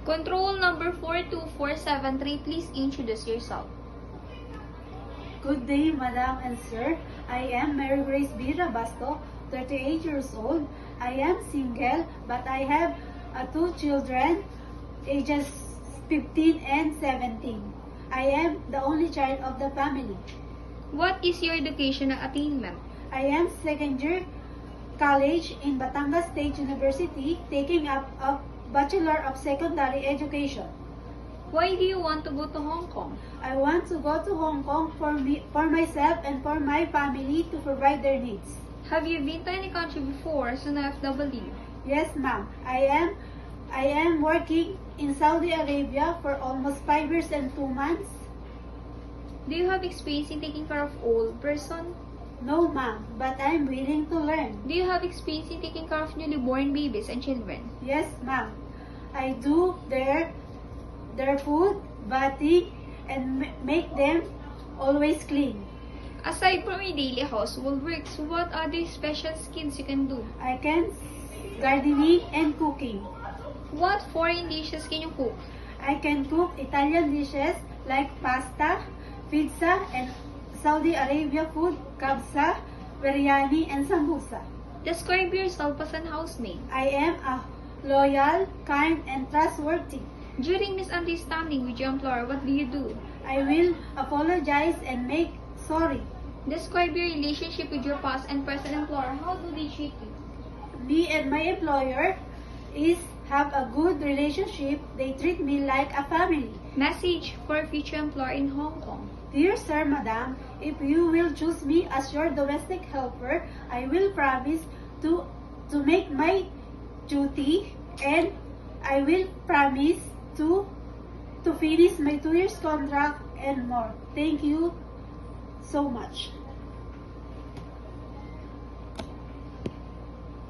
Control number 42473, please introduce yourself. Good day, Madam and Sir. I am Mary Grace B. Rabasto, 38 years old. I am single, but I have two children, ages 15 and 17. I am the only child of the family. What is your educational attainment? I am second year college in Batangas State University, taking up a Bachelor of Secondary Education. Why do you want to go to Hong Kong? I want to go to Hong Kong for myself and for my family to provide their needs. Have you been to any country before as an FW? Yes, ma'am. I am working in Saudi Arabia for almost 5 years and 2 months. Do you have experience in taking care of old person? No, ma'am, but I'm willing to learn. Do you have experience in taking care of newly born babies and children? Yes, ma'am. I do their food, bathing, and make them always clean. Aside from your daily household works, what other special skills you can do? I can gardening and cooking. What foreign dishes can you cook? I can cook Italian dishes like pasta, pizza, and Saudi Arabia food, kabsa, biryani, and sambusa. Describe yourself as an housemaid. I am a loyal, kind, and trustworthy. During misunderstanding with your employer, what do you do? I will apologize and make sorry. Describe your relationship with your past and present employer. How do they treat you? Me and my employer have a good relationship. They treat me like a family. Message for a future employer in Hong Kong. Dear Sir, Madam, if you will choose me as your domestic helper, I will promise to make my duty, and I will promise to finish my 2 years contract and more. Thank you so much.